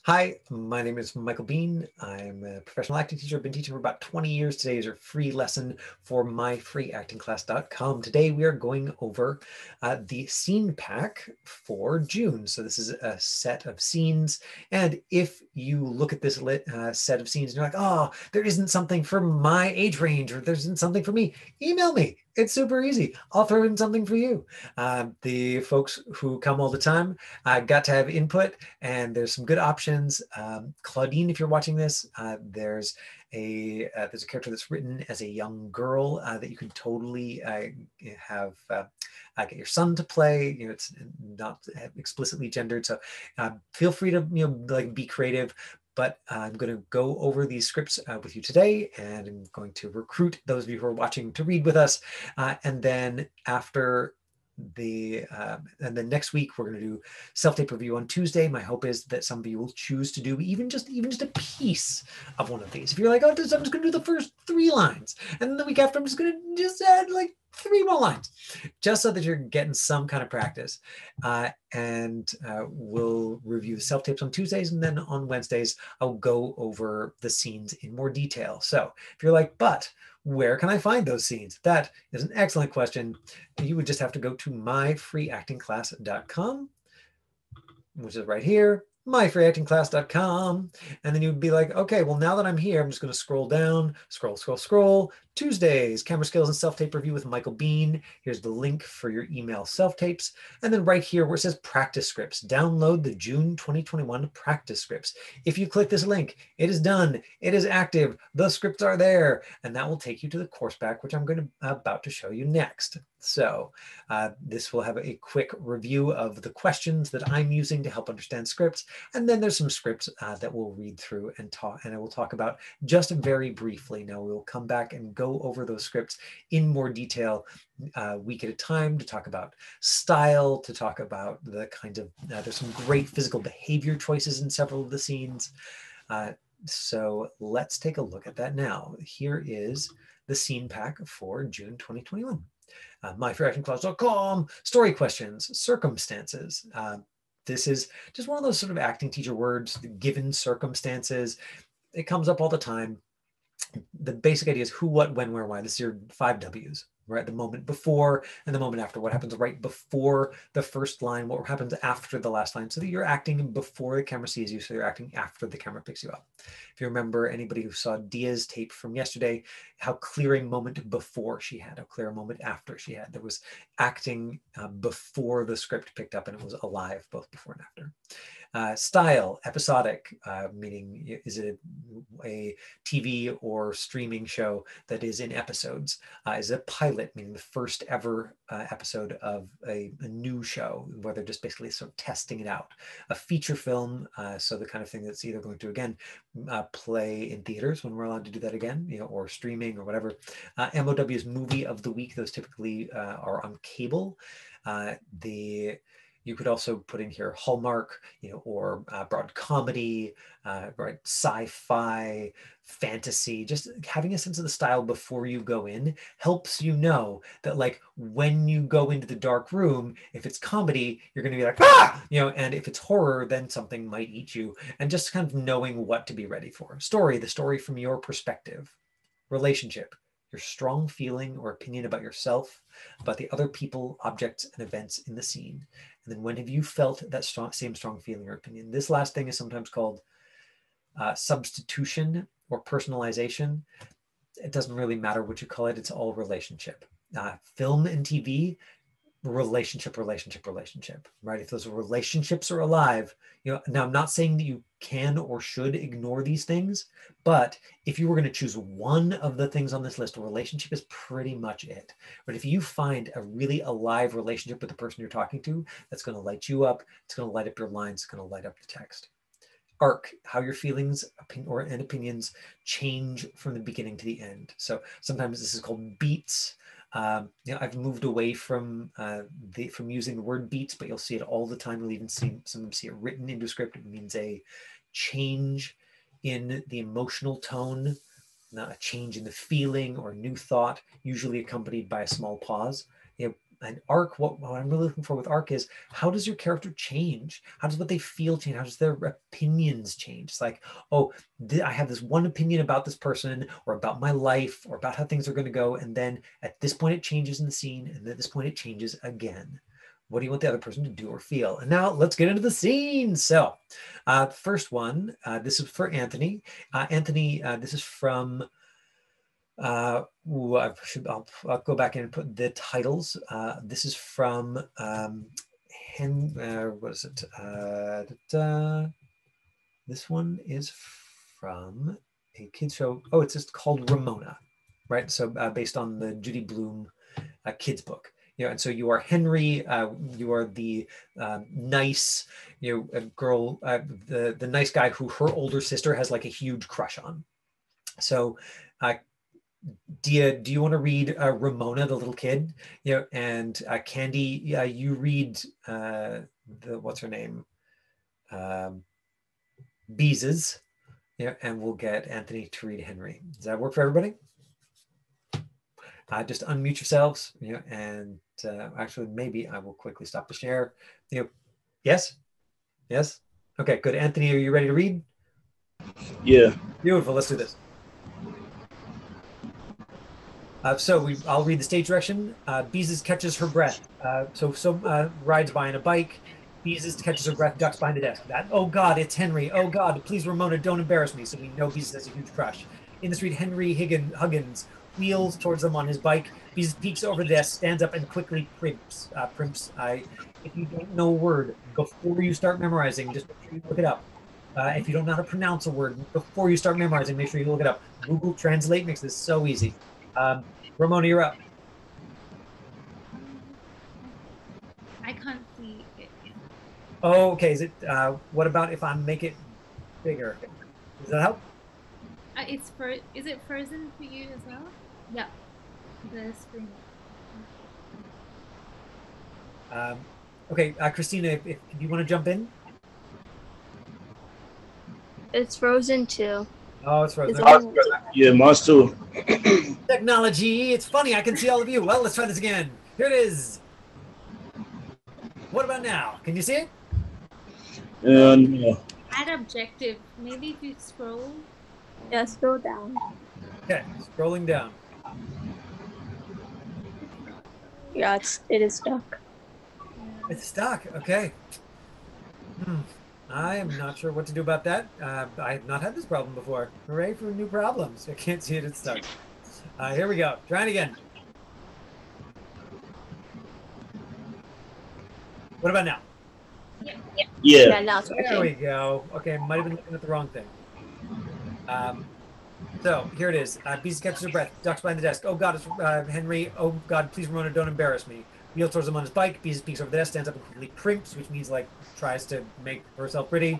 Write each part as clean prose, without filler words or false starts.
Hi, my name is Michael Bean. I'm a professional acting teacher. I've been teaching for about 20 years. Today is our free lesson for myfreeactingclass.com. Today we are going over the scene pack for June. So this is a set of scenes. And if you look at this set of scenes and you're like, oh, there isn't something for my age range or there isn't something for me, email me. It's super easy. I'll throw in something for you. The folks who come all the time got to have input, and there's some good options. Claudine, if you're watching this, there's a character that's written as a young girl that you can totally have get your son to play. You know, it's not explicitly gendered, so feel free to like be creative. But I'm going to go over these scripts with you today, and I'm going to recruit those of you who are watching to read with us. And then after and then next week we're going to do self-tape review on Tuesday. My hope is that some of you will choose to do even just a piece of one of these. If you're like, oh, I'm just going to do the first 3 lines, and then the week after I'm just going to just add like 3 more lines, just so that you're getting some kind of practice. And we'll review the self-tapes on Tuesdays, and then on Wednesdays I'll go over the scenes in more detail. So if you're like, but where can I find those scenes? That is an excellent question. You would just have to go to myfreeactingclass.com, which is right here, myfreeactingclass.com. And then you'd be like, okay, well, now that I'm here, I'm just going to scroll down, scroll. Tuesdays, camera skills and self-tape review with Michael Bean. Here's the link for your email self-tapes. And then right here where it says practice scripts, download the June 2021 practice scripts. If you click this link, it is done. It is active. The scripts are there. And that will take you to the course pack, which I'm about to show you next. So this will have a quick review of the questions that I'm using to help understand scripts. And then there's some scripts that we'll read through and I will talk about just very briefly. Now we'll come back and go over those scripts in more detail week at a time, to talk about style, to talk about the kind of, there's some great physical behavior choices in several of the scenes. So let's take a look at that now. Here is the scene pack for June 2021. myfreeactingclass.com, story questions, circumstances. This is just one of those sort of acting teacher words, given circumstances. It comes up all the time. The basic idea is who, what, when, where, why. This is your 5 W's, right? The moment before and the moment after. What happens right before the first line? What happens after the last line? So that you're acting before the camera sees you, so you're acting after the camera picks you up. If you remember, anybody who saw Dia's tape from yesterday, how clear a moment before she had, how clear a moment after she had. There was acting before the script picked up, and it was alive both before and after. Style, episodic, meaning is it a TV or streaming show that is in episodes? Is it a pilot, meaning the first ever episode of a new show, where they're just basically sort of testing it out? A feature film, so the kind of thing that's either going to, again, play in theaters when we're allowed to do that again, or streaming or whatever. MOW's movie of the week, those typically are on cable. You could also put in here Hallmark, or broad comedy, right? Sci-fi, fantasy. Just having a sense of the style before you go in helps you know that, like, when you go into the dark room, if it's comedy, you're going to be like, ah, and if it's horror, then something might eat you. And just kind of knowing what to be ready for. Story, the story from your perspective. Relationship, your strong feeling or opinion about yourself, about the other people, objects, and events in the scene. And then when have you felt that same strong feeling or opinion? This last thing is sometimes called substitution or personalization. It doesn't really matter what you call it. It's all relationship. Film and TV, relationship, right? If those relationships are alive, now I'm not saying that you can or should ignore these things, but if you were going to choose one of the things on this list, a relationship is pretty much it. But if you find a really alive relationship with the person you're talking to, that's going to light you up, it's going to light up your lines, it's going to light up the text. Arc, how your feelings and opinions change from the beginning to the end. So sometimes this is called beats. I've moved away from using the word beats, but you'll see it all the time. You'll even sometimes see it written into script. It means a change in the emotional tone, not a change in the feeling or new thought, usually accompanied by a small pause. an arc, what I'm really looking for with arc is, how does your character change? How does what they feel change? How does their opinions change? It's like, oh, I have this one opinion about this person or about my life or about how things are going to go. And then at this point it changes in the scene. And at this point it changes again. What do you want the other person to do or feel? And now let's get into the scene. So first one, this is for Anthony. Anthony, this is from, I'll go back and put the titles. This is from what is it? This one is from a kids show. Oh, it's just called Ramona, right? So based on the Judy Blume kids book. And so you are Henry. You are the nice, girl, the nice guy who her older sister has like a huge crush on. So, Dia, do you want to read Ramona, the little kid? And Candy, you read what's her name? Beeses. And we'll get Anthony to read Henry. Does that work for everybody? Just unmute yourselves, and actually maybe I will quickly stop the share. Yes? Yes? Okay, good. Anthony, are you ready to read? Yeah. Beautiful, let's do this. I'll read the stage direction. Beezus catches her breath. Rides by on a bike. Beezus catches her breath, ducks behind the desk. Oh God, it's Henry. Oh God, please Ramona, don't embarrass me. So we know Beezus has a huge crush. In the street, Henry Huggins wheels towards them on his bike. Beezus peeks over the desk, stands up, and quickly primps. If you don't know a word, before you start memorizing, just make sure you look it up. If you don't know how to pronounce a word, before you start memorizing, make sure you look it up. Google Translate makes this so easy. Ramona, you're up. I can't see it. Oh, okay. Is it? What about if I make it bigger? Does that help? Is it frozen for you as well? Yeah. The screen. Okay, Christina, if you want to jump in. It's frozen too. Oh, it's frozen. Yeah, mine's too. Technology. It's funny. I can see all of you. Well, let's try this again. Here it is. What about now? Can you see it? No. Add objective. Maybe if you scroll. Yeah, scroll down. Okay, scrolling down. Yeah, it is stuck. It's stuck. Okay. I am not sure what to do about that. I have not had this problem before. Hooray for new problems. I can't see it. It's stuck. Here we go. Trying again. What about now? Yeah. Now it's There we go. Okay, might have been looking at the wrong thing. So here it is. Beezus catches her breath, ducks behind the desk. Oh God, it's Henry. Oh God, please Ramona, don't embarrass me. Wheels towards him on his bike. Beezus peeks over the desk, stands up and quickly crimps, which means like tries to make herself pretty.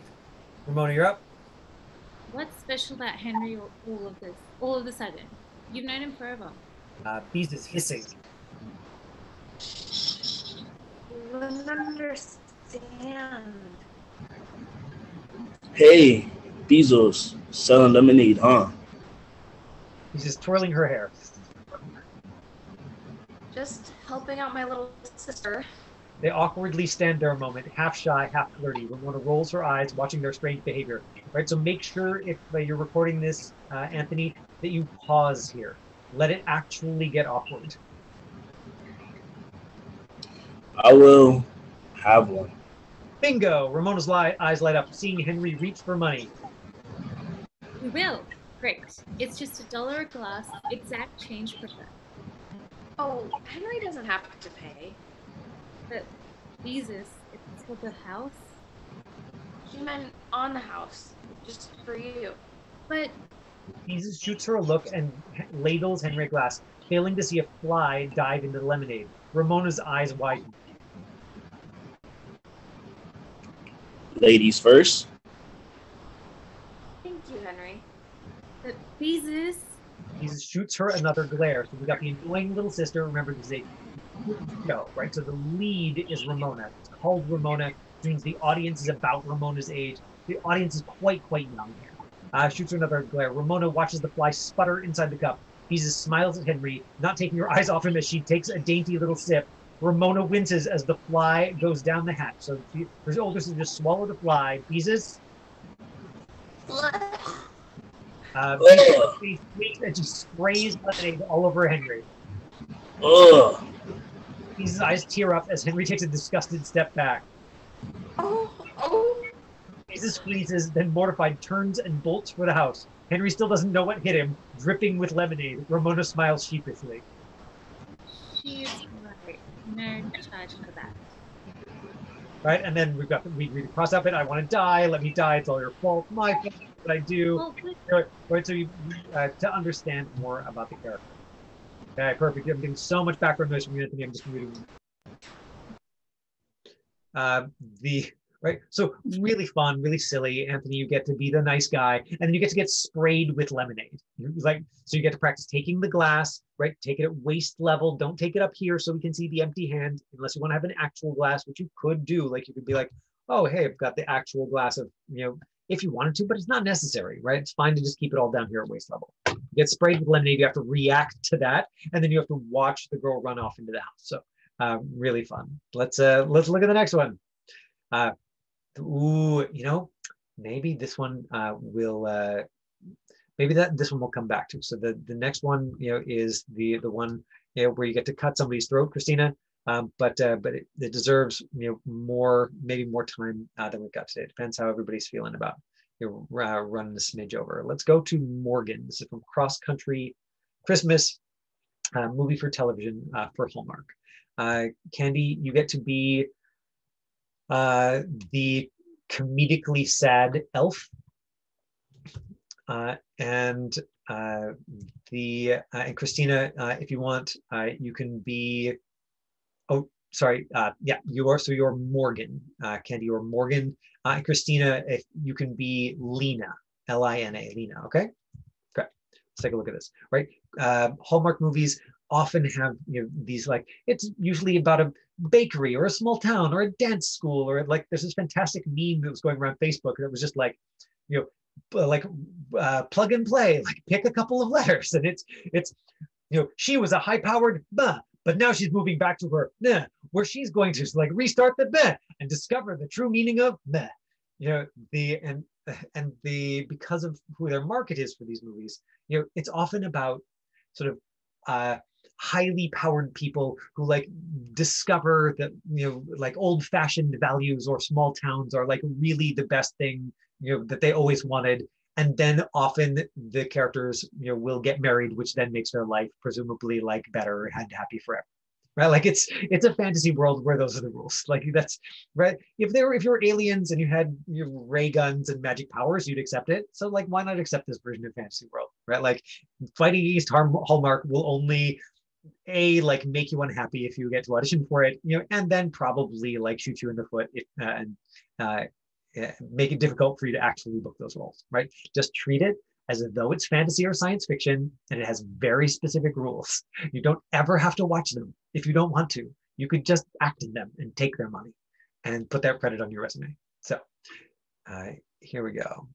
Ramona, you're up. What's special about Henry or all of a sudden? You've known him forever. Beezus hissing. You don't understand. Hey, Bezos, selling lemonade, huh? He's just twirling her hair. Just helping out my little sister. They awkwardly stand there a moment, half shy, half flirty. Ramona rolls her eyes, watching their strange behavior. Right, so make sure if you're recording this, Anthony, that you pause here. Let it actually get awkward. I will have one. Bingo! Ramona's eyes light up, seeing Henry reach for money. We will. Great. It's just $1 a glass. Exact change preferred. Oh, Henry doesn't have to pay. But Jesus, it's for the house. She meant on the house, just for you. But Jesus shoots her a look and ladles Henry a glass, failing to see a fly dive into the lemonade. Ramona's eyes widen. Ladies first. Thank you, Henry. but Jesus. Jesus shoots her another glare. So we got the annoying little sister. Remember, this is a show, right? So the lead is Ramona. It's called Ramona, which means the audience is about Ramona's age. The audience is quite young here. Shoots her another glare. Ramona watches the fly sputter inside the cup. Jesus smiles at Henry, not taking her eyes off him as she takes a dainty little sip. Ramona winces as the fly goes down the hatch. So her oldest is just swallow the fly. Jesus. And just sprays lemonade all over Henry. Beezus' eyes tear up as Henry takes a disgusted step back. Beezus freezes, then mortified turns and bolts for the house. Henry still doesn't know what hit him, dripping with lemonade. Ramona smiles sheepishly. She's right. No charge for that. Right, and then we read across up it. I want to die. Let me die. It's all your fault. My fault. What I do. Right, so you to understand more about the character. Okay, perfect. I'm getting so much background noise from you, Anthony. I'm just reading. Right, so really fun, really silly. Anthony, you get to be the nice guy, and then you get to get sprayed with lemonade. Like, so you get to practice taking the glass, right? Take it at waist level. Don't take it up here so we can see the empty hand, unless you want to have an actual glass, which you could do. Like, you could be like, oh, hey, I've got the actual glass of, if you wanted to, but it's not necessary, right? It's fine to just keep it all down here at waist level. You get sprayed with lemonade, you have to react to that, and then you have to watch the girl run off into the house. So really fun. Let's look at the next one. Maybe this one this one will come back to. So the next one, is the one, where you get to cut somebody's throat, Christina. But it deserves, maybe more time than we've got today. It depends how everybody's feeling about running the smidge over. Let's go to Morgan. This is from Cross Country Christmas, movie for television for Hallmark. Candy, you get to be the comedically sad elf, and Christina, if you want, you can be. Oh, sorry. You're Morgan. Candy, you're Morgan. Christina, if you can be Lena, Lina, Lena. Okay. Let's take a look at this. Right. Hallmark movies often have these, like, it's usually about a bakery or a small town or a dance school, or like there's this fantastic meme that was going around Facebook that was just like, plug and play, like pick a couple of letters, and it's she was a high-powered but now she's moving back to her where she's going to like restart the and discover the true meaning of because of who their market is for these movies, it's often about sort of highly powered people who like discover that like old-fashioned values or small towns are like really the best thing that they always wanted, and then often the characters will get married, which then makes their life presumably like better and happy forever, right? Like it's a fantasy world where those are the rules. Like that's right. If you're aliens and you had your ray guns and magic powers, you'd accept it. So like, why not accept this version of fantasy world, right? Like fighting against Hallmark will only like make you unhappy if you get to audition for it, and then probably like shoot you in the foot and make it difficult for you to actually book those roles, right? Just treat it as though it's fantasy or science fiction, and it has very specific rules. You don't ever have to watch them if you don't want to. You could just act in them and take their money and put that credit on your resume. So here we go.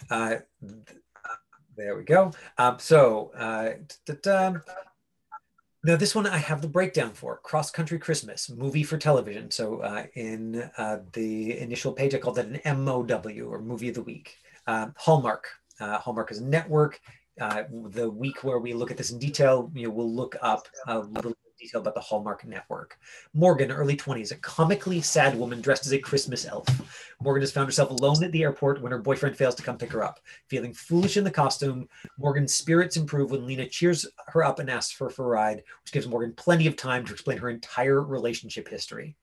There we go. Now this one I have the breakdown for. Cross Country Christmas, movie for television. So in the initial page, I called that an MOW, or movie of the week. Hallmark. Hallmark is a network. The week where we look at this in detail, we'll look up a little detail about the Hallmark network. Morgan, early 20s, a comically sad woman dressed as a Christmas elf. Morgan has found herself alone at the airport when her boyfriend fails to come pick her up. Feeling foolish in the costume, Morgan's spirits improve when Lena cheers her up and asks her for a ride, which gives Morgan plenty of time to explain her entire relationship history.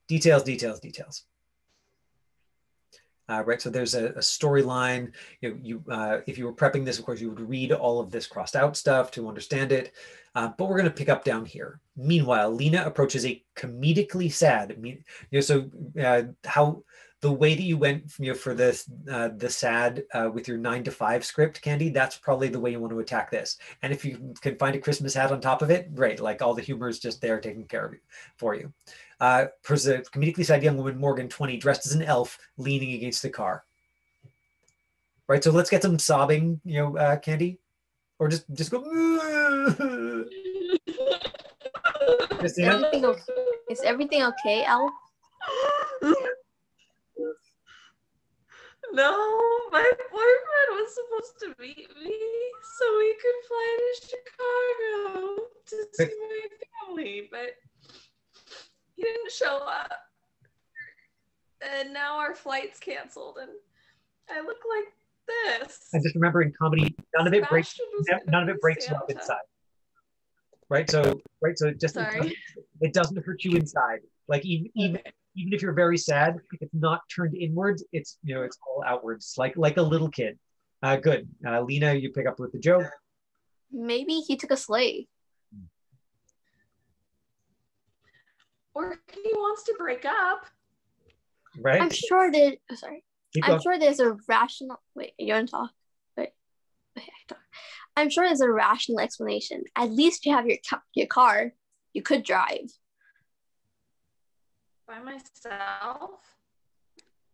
Details. Right, so there's a storyline. If you were prepping this, of course, you would read all of this crossed out stuff to understand it. But we're going to pick up down here. Meanwhile, Lena approaches a comedically sad. How the way that you went, for the sad with your 9 to 5 script, Candy, that's probably the way you want to attack this. And if you can find a Christmas hat on top of it, great. Like all the humor is just there taking care of you for you. There's a comedically sad young woman, Morgan, 20, dressed as an elf, leaning against the car. Right. So let's get some sobbing, Candy, or just go. Christina? Is everything okay, Al? No, my boyfriend was supposed to meet me so we could fly to Chicago to see my family, but he didn't show up. And now our flight's canceled, and I look like this. And just remember, in comedy, none of it breaks. Sebastian was None of gonna it breaks be you up Santa. inside. Right. So it just Sorry. it doesn't hurt you inside. Like even if you're very sad, it's not turned inwards. It's it's all outwards, like a little kid. Good. Lena, you pick up with the joke. Maybe he took a sleigh. Or he wants to break up. Right. I'm sure that. Sorry. Keep I'm going. sure there's a rational. Wait, you want to talk? Wait. Okay, talk. I'm sure there's a rational explanation. At least you have your car. You could drive. By myself?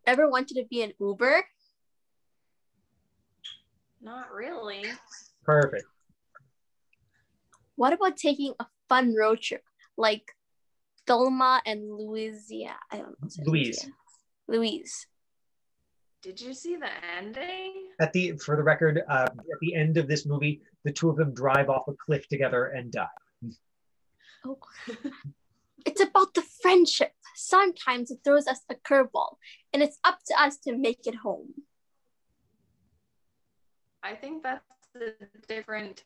Ever wanted to be an Uber? Not really. Perfect. What about taking a fun road trip like Thelma and Louisiana? I don't know. Louise. Did you see the ending? For the record, at the end of this movie, the two of them drive off a cliff together and die. Oh. It's about the friendship. Sometimes it throws us a curveball, and it's up to us to make it home. I think that's a different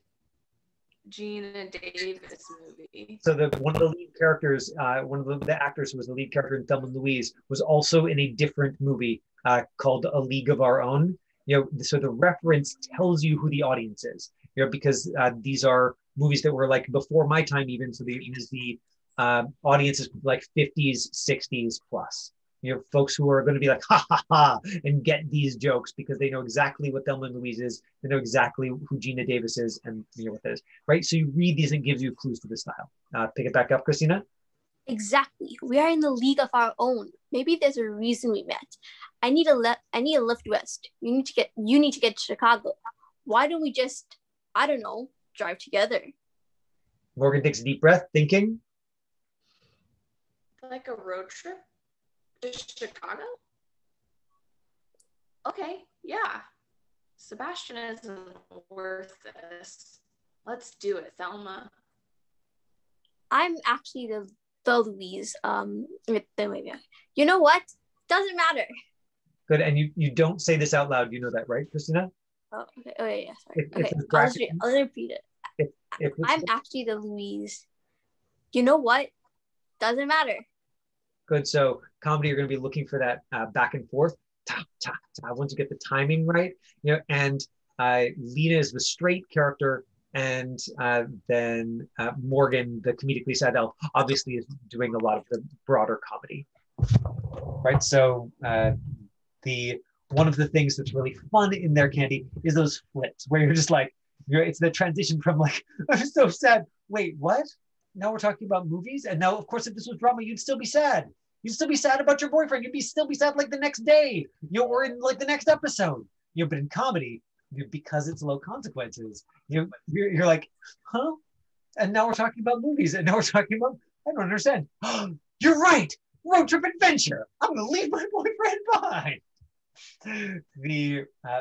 Gina Davis movie. So one of the lead characters, one of the actors who was the lead character in Thelma and Louise, was also in a different movie called A League of Our Own. So the reference tells you who the audience is. Because these are movies that were like before my time even. So the audience is like 50s, 60s plus. Folks who are going to be like, ha, ha, ha, and get these jokes because they know exactly what Thelma and Louise is. They know exactly who Gina Davis is and what that is, right? So you read these and it gives you clues to the style. Pick it back up, Christina. Exactly. We are in the league of our own. Maybe there's a reason we met. I need a lift west. You need to get to Chicago. Why don't we just, I don't know, drive together? Morgan takes a deep breath, thinking. Like a road trip to Chicago? Okay, yeah. Sebastian isn't worth this. Let's do it, Thelma. I'm actually the Louise. You know what? Doesn't matter. Good, and you don't say this out loud. You know that, right, Christina? Oh, okay. Oh, yeah, sorry. Okay, I'll repeat it. I'm actually the Louise. You know what? Doesn't matter. Good. So comedy, you're going to be looking for that back and forth. Ta, ta, ta, once you get the timing right, and Lena is the straight character, and then Morgan, the comedically sad elf, obviously is doing a lot of the broader comedy, right? So one of the things that's really fun in there, Candy, is those flips where you're just like, it's the transition from like, I'm so sad. Wait, what? Now we're talking about movies, and now, of course, if this was drama, you'd still be sad. You'd still be sad about your boyfriend. You'd still be sad like the next day, or in like the next episode. But in comedy, because it's low consequences, you're like, huh? And now we're talking about movies, and now we're talking about, I don't understand. You're right. Road trip adventure. I'm gonna leave my boyfriend behind.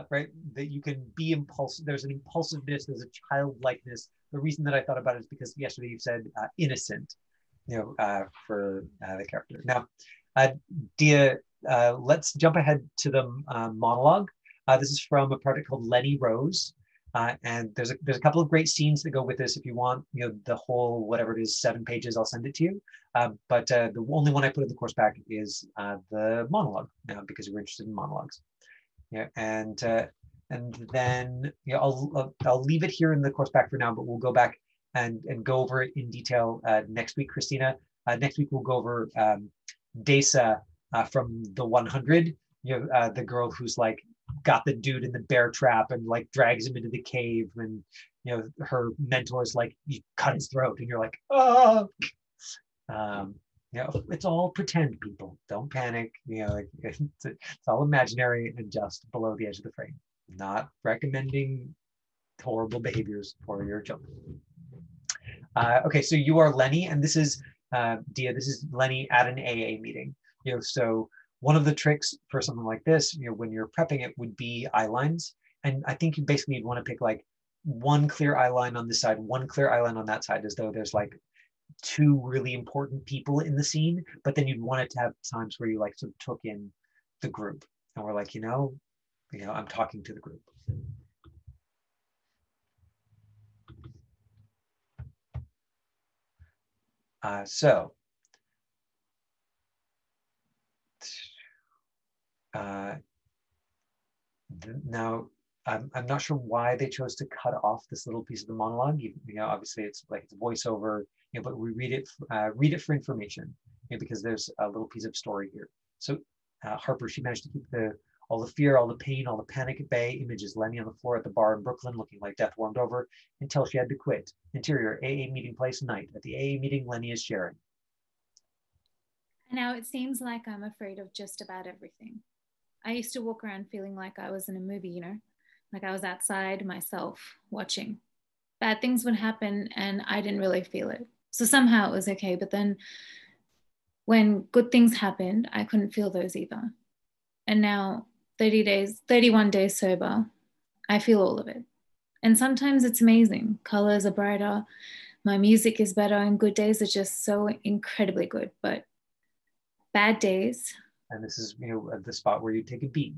Right, that you can be impulsive. There's an impulsiveness. There's a childlikeness. The reason that I thought about it is because yesterday you said innocent, for the character. Now, Dia, let's jump ahead to the monologue. This is from a project called Lenny Rose, and there's a couple of great scenes that go with this. If you want, the whole whatever it is, 7 pages, I'll send it to you. But the only one I put in the course pack is the monologue, because we're interested in monologues. And then I'll leave it here in the course pack for now, but we'll go back and go over it in detail next week, Christina. Next week we'll go over Desa from the 100. The girl who's like got the dude in the bear trap and like drags him into the cave, and her mentor's like, you cut his throat, and you're like, oh. It's all pretend, people. Don't panic. It's all imaginary and just below the edge of the frame. not recommending horrible behaviors for your children. Okay, so you are Lenny, and this is Dia. This is Lenny at an AA meeting. So one of the tricks for something like this, when you're prepping it, would be eye lines. And I think you basically want to pick like one clear eye line on this side, one clear eye line on that side, as though there's like two really important people in the scene. But then you'd want it to have times where you like sort of took in the group, and we're like, I'm talking to the group. Now I'm not sure why they chose to cut off this little piece of the monologue. Obviously it's like it's a voiceover, but we read it for information, because there's a little piece of story here. So Harper, she managed to keep all the fear, all the pain, all the panic at bay. Images Lenny on the floor at the bar in Brooklyn looking like death warmed over until she had to quit. Interior AA meeting place night. At the AA meeting Lenny is sharing. Now it seems like I'm afraid of just about everything. I used to walk around feeling like I was in a movie, like I was outside myself watching. Bad things would happen and I didn't really feel it. So somehow it was okay. But then when good things happened, I couldn't feel those either. And now 31 days sober, I feel all of it. And sometimes it's amazing. Colors are brighter, my music is better, and good days are just so incredibly good. But bad days. And this is, the spot where you take a beat.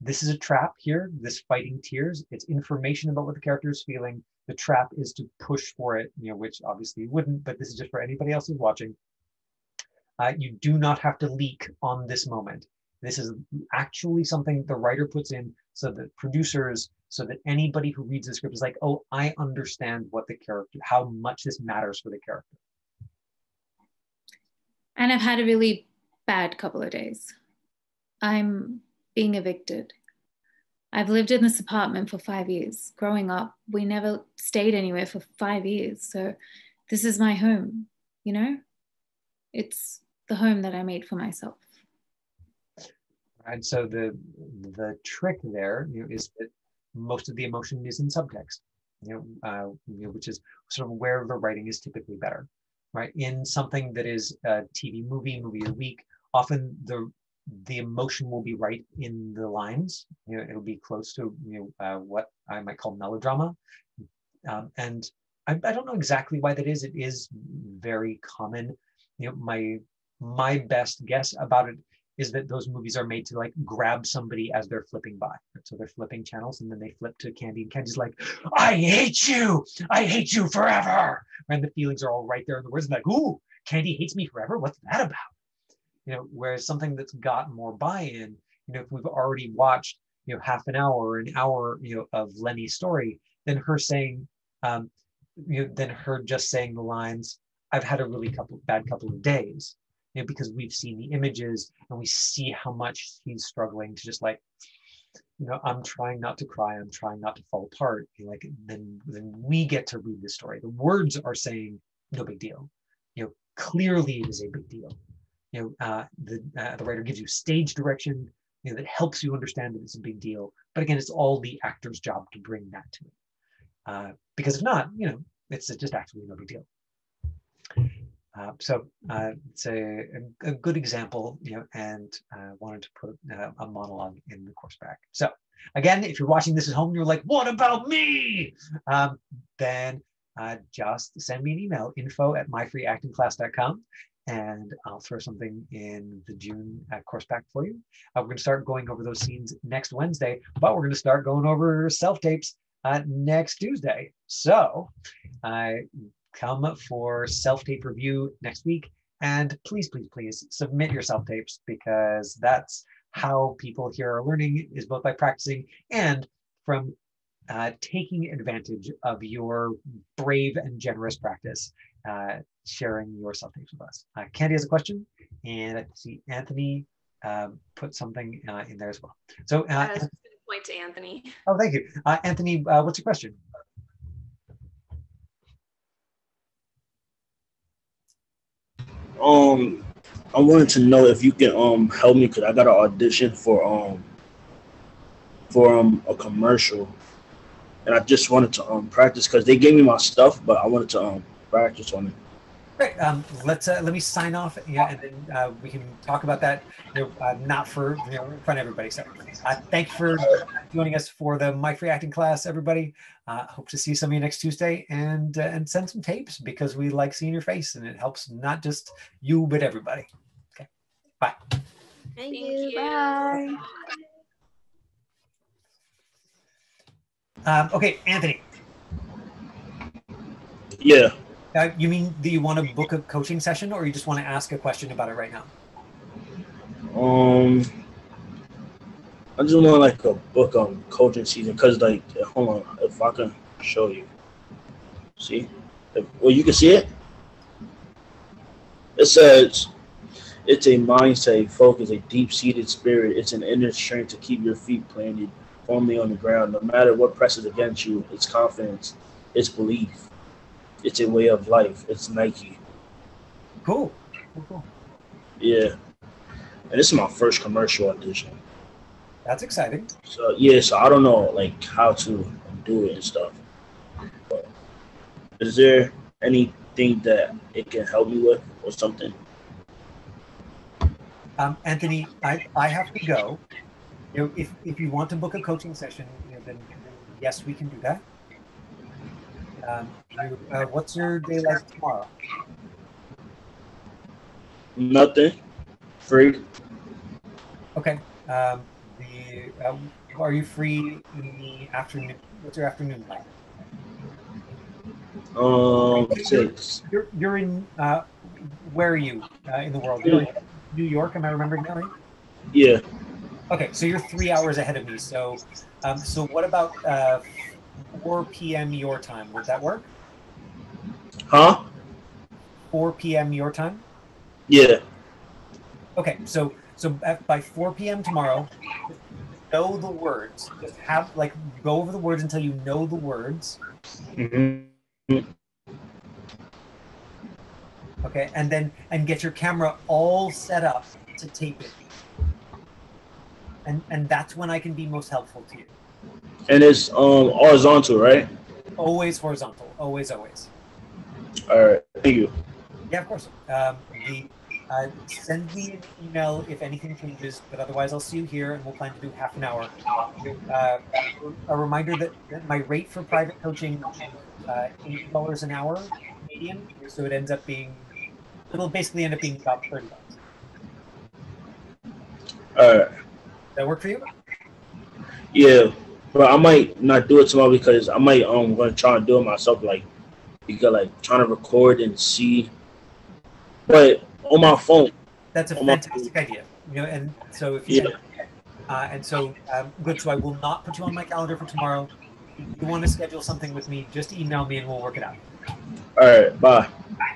This is a trap here, this fighting tears. It's information about what the character is feeling. The trap is to push for it, which obviously you wouldn't, but this is just for anybody else who's watching. You do not have to leak on this moment. This is actually something the writer puts in so that producers, so that anybody who reads the script is like, oh, I understand what the character, how much this matters for the character. And I've had a really bad couple of days. I'm being evicted. I've lived in this apartment for 5 years. Growing up, we never stayed anywhere for 5 years. So this is my home, It's the home that I made for myself. And so the trick there, is that most of the emotion is in subtext, which is sort of where the writing is typically better, right? In something that is a TV movie of the week, often the emotion will be right in the lines. It'll be close to what I might call melodrama, and I don't know exactly why that is. It is very common. My best guess about it is that those movies are made to like grab somebody as they're flipping by. So they're flipping channels and then they flip to Candy, and Candy's like, I hate you forever. And the feelings are all right there in the words, like, ooh, Candy hates me forever. What's that about? Whereas something that's got more buy-in, if we've already watched, half an hour or an hour, of Lenny's story, then her saying, then her just saying the lines, I've had a really bad couple of days, because we've seen the images and we see how much he's struggling to just like, I'm trying not to cry, I'm trying not to fall apart. Then we get to read the story. The words are saying no big deal. Clearly it is a big deal. The writer gives you stage direction, that helps you understand that it's a big deal. But again, it's all the actor's job to bring that to it. Because if not, it's just actually no big deal. So it's a good example, and wanted to put a monologue in the course back. So again, if you're watching this at home, you're like, what about me? Then just send me an email, info@myfreeactingclass.com, and I'll throw something in the June course pack for you. We're going to start going over those scenes next Wednesday, but we're going to start going over self-tapes next Tuesday. So come for self-tape review next week, and please submit your self-tapes, because that's how people here are learning, is both by practicing and from taking advantage of your brave and generous practice, sharing your self-tapes with us. Candy has a question, and I see Anthony put something in there as well. So I was just going to point to Anthony. Oh, thank you. Anthony, what's your question? I wanted to know if you can help me, because I got an audition for for a commercial, and I just wanted to practice because they gave me my stuff, but I wanted to practice on it. Great. Let me sign off, and then we can talk about that. Not for in front of everybody. So, thank you for joining us for the My Free Acting class, everybody. Hope to see some of you next Tuesday, and send some tapes because we like seeing your face, and it helps not just you but everybody. Okay. Bye. Thank Thank you. you. Bye. Okay, Anthony. Yeah. You mean that you want to book a coaching session, or you just want to ask a question about it right now? I just want like a book on coaching season because like, hold on, if I can show you. See? Well, you can see it. It says it's a mindset, a focus, a deep-seated spirit. It's an inner strength to keep your feet planted firmly on the ground, no matter what presses against you. It's confidence. It's belief. It's a way of life. It's Nike. Cool. Yeah. And this is my first commercial audition. That's exciting. So yeah, so I don't know like how to do it and stuff. But is there anything that it can help me with or something? Anthony, I have to go. If you want to book a coaching session, then yes, we can do that. What's your day like tomorrow? Nothing. Free. Okay. Are you free in the afternoon? What's your afternoon like? 6. You're in where are you in the world? You're in New York, am I remembering that right? Yeah. Okay, so you're 3 hours ahead of me. So what about 4 p.m. your time? Would that work? Huh? 4 p.m. your time? Yeah. Okay, so by 4 p.m. tomorrow, just know the words. Just have like go over the words until you know the words. Mm-hmm. Okay, and get your camera all set up to tape it. And that's when I can be most helpful to you. And it's horizontal, right? Always horizontal. Always. All right. Thank you. Yeah, of course. Send me an email if anything changes, but otherwise I'll see you here and we'll plan to do half an hour. A reminder that my rate for private coaching is $80 an hour Canadian, so it ends up being it'll basically end up being about $30. All right. That work for you? Yeah, but I might not do it tomorrow because I might gonna try and do it myself. Like you got like trying to record and see, but on my phone. That's a fantastic idea. And so if you good. So I will not put you on my calendar for tomorrow. If you want to schedule something with me, just email me and we'll work it out. All right. Bye. Bye.